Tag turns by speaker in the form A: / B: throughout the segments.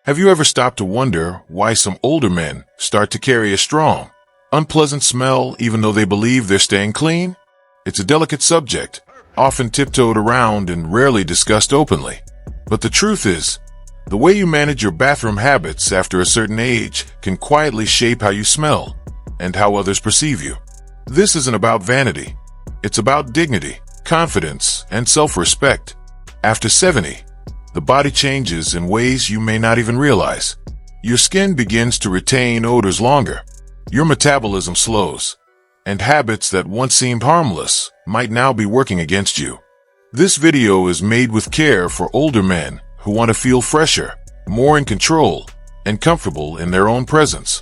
A: Have you ever stopped to wonder why some older men start to carry a strong, unpleasant smell even though they believe they're staying clean? It's a delicate subject, often tiptoed around and rarely discussed openly. But the truth is, the way you manage your bathroom habits after a certain age can quietly shape how you smell and how others perceive you. This isn't about vanity. It's about dignity, confidence, and self-respect. After 70, the body changes in ways you may not even realize. Your skin begins to retain odors longer. Your metabolism slows, and habits that once seemed harmless might now be working against you. This video is made with care for older men who want to feel fresher, more in control, and comfortable in their own presence.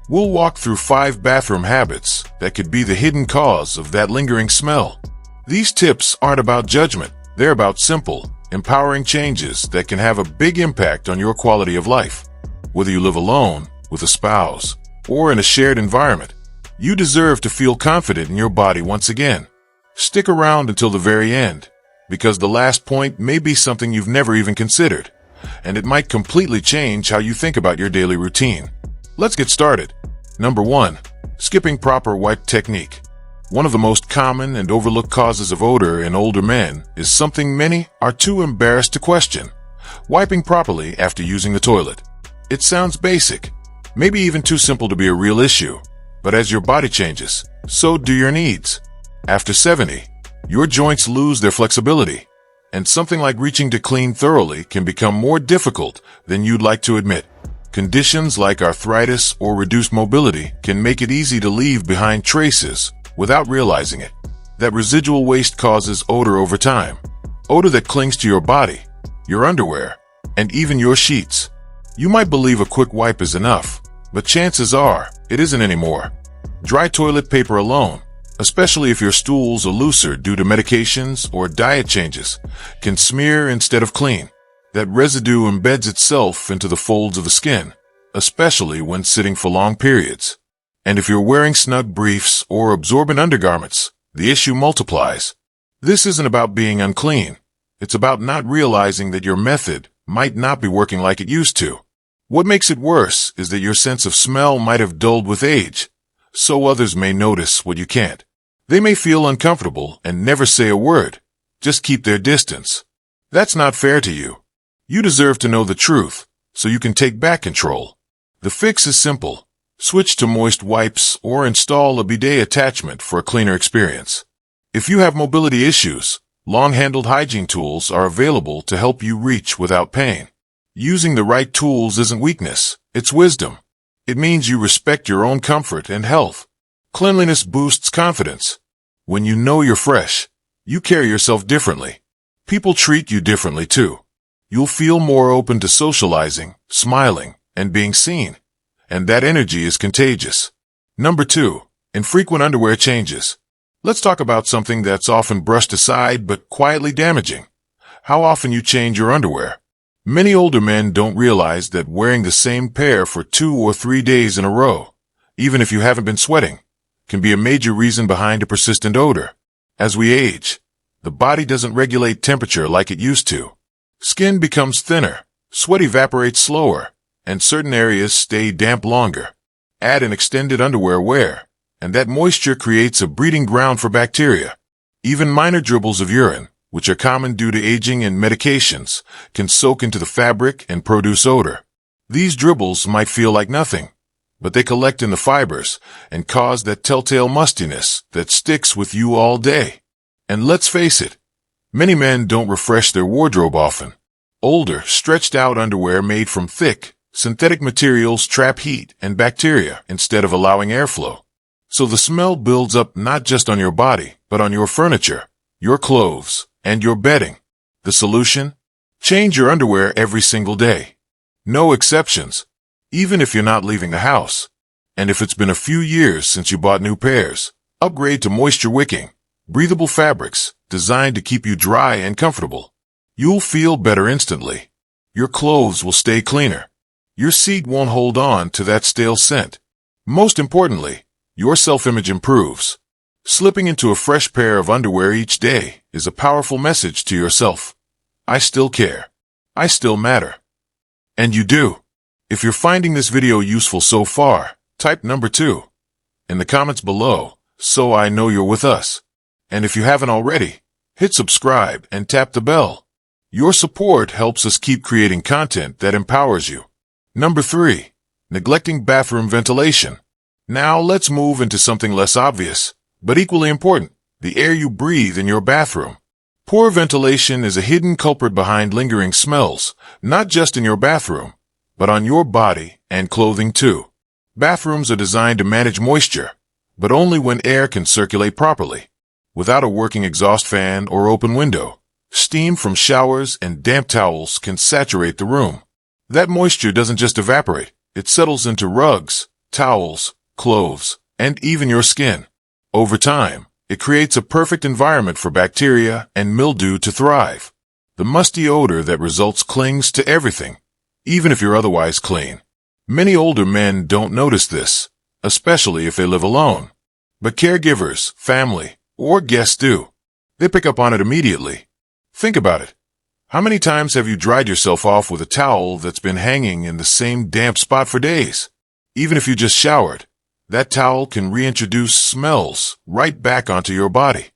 A: We'll walk through 5 bathroom habits that could be the hidden cause of that lingering smell. These tips aren't about judgment. They're about simple, empowering changes that can have a big impact on your quality of life. Whether you live alone, with a spouse, or in a shared environment, you deserve to feel confident in your body once again. Stick around until the very end, because the last point may be something you've never even considered, and it might completely change how you think about your daily routine. Let's get started. Number 1. Skipping proper wipe technique. One of the most common and overlooked causes of odor in older men is something many are too embarrassed to question: wiping properly after using the toilet. It sounds basic, maybe even too simple to be a real issue, but as your body changes, so do your needs. After 70, your joints lose their flexibility, and something like reaching to clean thoroughly can become more difficult than you'd like to admit. Conditions like arthritis or reduced mobility can make it easy to leave behind traces without realizing it. That residual waste causes odor over time. Odor that clings to your body, your underwear, and even your sheets. You might believe a quick wipe is enough, but chances are it isn't anymore. Dry toilet paper alone, especially if your stools are looser due to medications or diet changes, can smear instead of clean. That residue embeds itself into the folds of the skin, especially when sitting for long periods. And if you're wearing snug briefs or absorbent undergarments, the issue multiplies. This isn't about being unclean. It's about not realizing that your method might not be working like it used to. What makes it worse is that your sense of smell might have dulled with age, so others may notice what you can't. They may feel uncomfortable and never say a word, just keep their distance. That's not fair to you. You deserve to know the truth, so you can take back control. The fix is simple. Switch to moist wipes or install a bidet attachment for a cleaner experience. If you have mobility issues, long-handled hygiene tools are available to help you reach without pain. Using the right tools isn't weakness, it's wisdom. It means you respect your own comfort and health. Cleanliness boosts confidence. When you know you're fresh, you carry yourself differently. People treat you differently too. You'll feel more open to socializing, smiling, and being seen. And that energy is contagious. Number 2. Infrequent underwear changes. Let's talk about something that's often brushed aside but quietly damaging: how often you change your underwear. Many older men don't realize that wearing the same pair for 2 or 3 days in a row, even if you haven't been sweating, can be a major reason behind a persistent odor. As we age, the body doesn't regulate temperature like it used to. Skin becomes thinner, sweat evaporates slower, and certain areas stay damp longer. Add an extended underwear wear, and that moisture creates a breeding ground for bacteria. Even minor dribbles of urine, which are common due to aging and medications, can soak into the fabric and produce odor. These dribbles might feel like nothing, but they collect in the fibers and cause that telltale mustiness that sticks with you all day. And let's face it, many men don't refresh their wardrobe often. Older, stretched-out underwear made from thick, synthetic materials trap heat and bacteria instead of allowing airflow. So the smell builds up not just on your body, but on your furniture, your clothes, and your bedding. The solution? Change your underwear every single day. No exceptions, even if you're not leaving the house. And if it's been a few years since you bought new pairs, upgrade to moisture-wicking, breathable fabrics designed to keep you dry and comfortable. You'll feel better instantly. Your clothes will stay cleaner. Your seat won't hold on to that stale scent. Most importantly, your self-image improves. Slipping into a fresh pair of underwear each day is a powerful message to yourself. I still care. I still matter. And you do. If you're finding this video useful so far, type number 2 in the comments below so I know you're with us. And if you haven't already, hit subscribe and tap the bell. Your support helps us keep creating content that empowers you. Number 3. Neglecting bathroom ventilation. Now let's move into something less obvious, but equally important: the air you breathe in your bathroom. Poor ventilation is a hidden culprit behind lingering smells, not just in your bathroom, but on your body and clothing too. Bathrooms are designed to manage moisture, but only when air can circulate properly. Without a working exhaust fan or open window, steam from showers and damp towels can saturate the room. That moisture doesn't just evaporate, it settles into rugs, towels, clothes, and even your skin. Over time, it creates a perfect environment for bacteria and mildew to thrive. The musty odor that results clings to everything, even if you're otherwise clean. Many older men don't notice this, especially if they live alone. But caregivers, family, or guests do. They pick up on it immediately. Think about it. How many times have you dried yourself off with a towel that's been hanging in the same damp spot for days? Even if you just showered, that towel can reintroduce smells right back onto your body.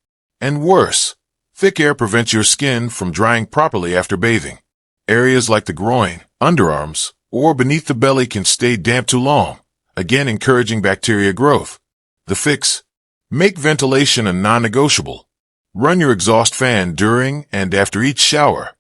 A: And worse, thick air prevents your skin from drying properly after bathing. Areas like the groin, underarms, or beneath the belly can stay damp too long, again encouraging bacteria growth. The fix? Make ventilation a non-negotiable. Run your exhaust fan during and after each shower,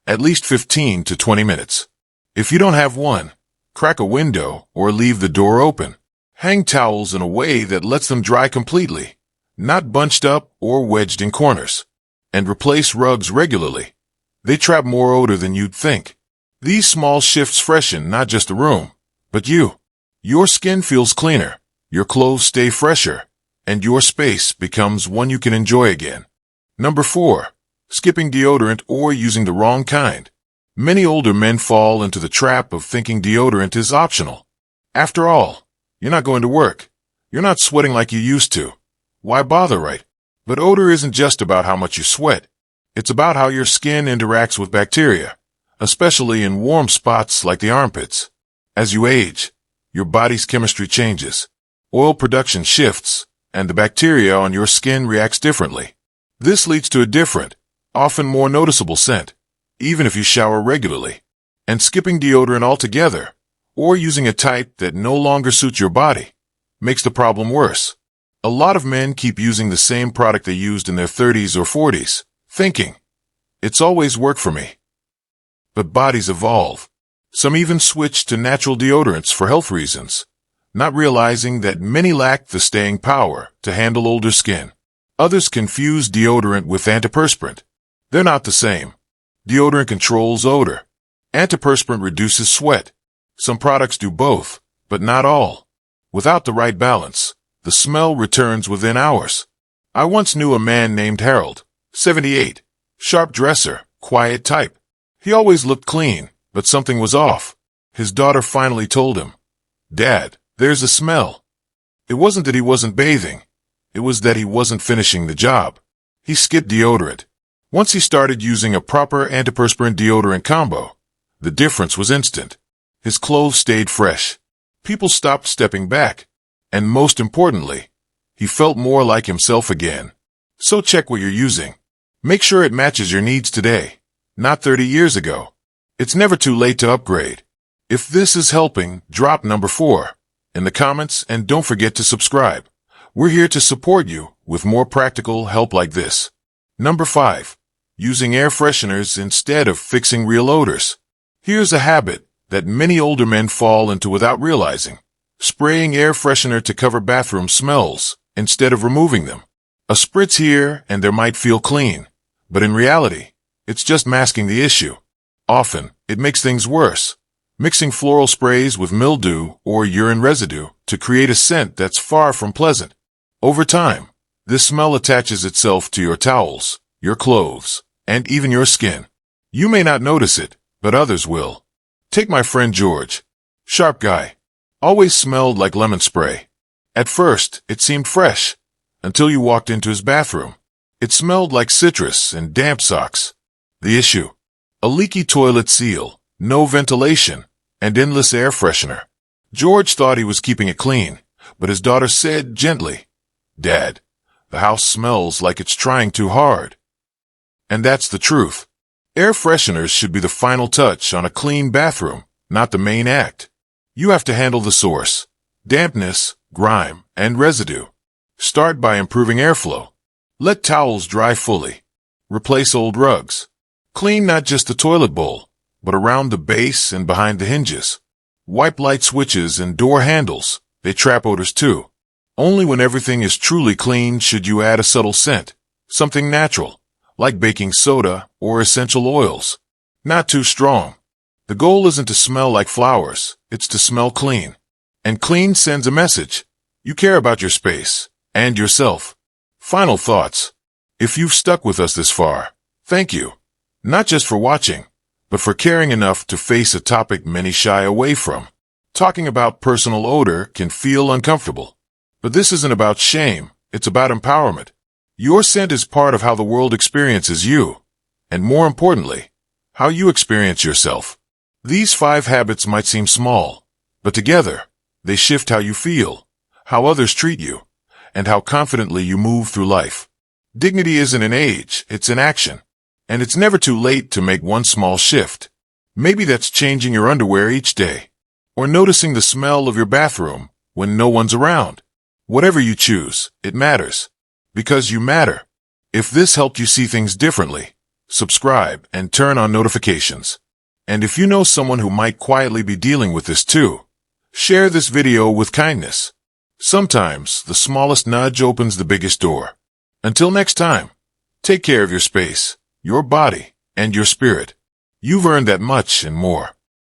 A: at least 15 to 20 minutes. If you don't have one, crack a window or leave the door open. Hang towels in a way that lets them dry completely, not bunched up or wedged in corners. And replace rugs regularly. They trap more odor than you'd think. These small shifts freshen not just the room, but you. Your skin feels cleaner, your clothes stay fresher, and your space becomes one you can enjoy again. Number 4. Skipping deodorant or using the wrong kind. Many older men fall into the trap of thinking deodorant is optional. After all, you're not going to work. You're not sweating like you used to. Why bother, right? But odor isn't just about how much you sweat. It's about how your skin interacts with bacteria, especially in warm spots like the armpits. As you age, your body's chemistry changes. Oil production shifts, and the bacteria on your skin reacts differently. This leads to a different, often more noticeable scent, even if you shower regularly. And skipping deodorant altogether, or using a type that no longer suits your body, makes the problem worse. A lot of men keep using the same product they used in their 30s or 40s, thinking, it's always worked for me. But bodies evolve. Some even switch to natural deodorants for health reasons, not realizing that many lack the staying power to handle older skin. Others confuse deodorant with antiperspirant. They're not the same. Deodorant controls odor. Antiperspirant reduces sweat. Some products do both, but not all. Without the right balance, the smell returns within hours. I once knew a man named Harold, 78, sharp dresser, quiet type. He always looked clean, but something was off. His daughter finally told him, "Dad, there's a smell." It wasn't that he wasn't bathing. It was that he wasn't finishing the job. He skipped deodorant. Once he started using a proper antiperspirant deodorant combo, the difference was instant. His clothes stayed fresh. People stopped stepping back. And most importantly, he felt more like himself again. So check what you're using. Make sure it matches your needs today, not 30 years ago. It's never too late to upgrade. If this is helping, drop number 4 in the comments and don't forget to subscribe. We're here to support you with more practical help like this. Number 5. Using air fresheners instead of fixing real odors. Here's a habit that many older men fall into without realizing. Spraying air freshener to cover bathroom smells instead of removing them. A spritz here and there might feel clean, but in reality, it's just masking the issue. Often, it makes things worse. Mixing floral sprays with mildew or urine residue to create a scent that's far from pleasant. Over time, this smell attaches itself to your towels, your clothes, and even your skin. You may not notice it, but others will. Take my friend George. Sharp guy. Always smelled like lemon spray. At first, it seemed fresh, until you walked into his bathroom. It smelled like citrus and damp socks. The issue? A leaky toilet seal, no ventilation, and endless air freshener. George thought he was keeping it clean, but his daughter said gently, "Dad, the house smells like it's trying too hard." And that's the truth. Air fresheners should be the final touch on a clean bathroom, not the main act. You have to handle the source: dampness, grime, and residue. Start by improving airflow. Let towels dry fully. Replace old rugs. Clean not just the toilet bowl, but around the base and behind the hinges. Wipe light switches and door handles. They trap odors too. Only when everything is truly clean should you add a subtle scent, something natural, like baking soda or essential oils. Not too strong. The goal isn't to smell like flowers, it's to smell clean. And clean sends a message. You care about your space and yourself. Final thoughts. If you've stuck with us this far, thank you. Not just for watching, but for caring enough to face a topic many shy away from. Talking about personal odor can feel uncomfortable. But this isn't about shame, it's about empowerment. Your scent is part of how the world experiences you, and more importantly, how you experience yourself. These 5 habits might seem small, but together, they shift how you feel, how others treat you, and how confidently you move through life. Dignity isn't an age, it's an action. And it's never too late to make one small shift. Maybe that's changing your underwear each day, or noticing the smell of your bathroom when no one's around. Whatever you choose, it matters. Because you matter. If this helped you see things differently, subscribe and turn on notifications. And if you know someone who might quietly be dealing with this too, share this video with kindness. Sometimes the smallest nudge opens the biggest door. Until next time, take care of your space, your body, and your spirit. You've earned that much and more.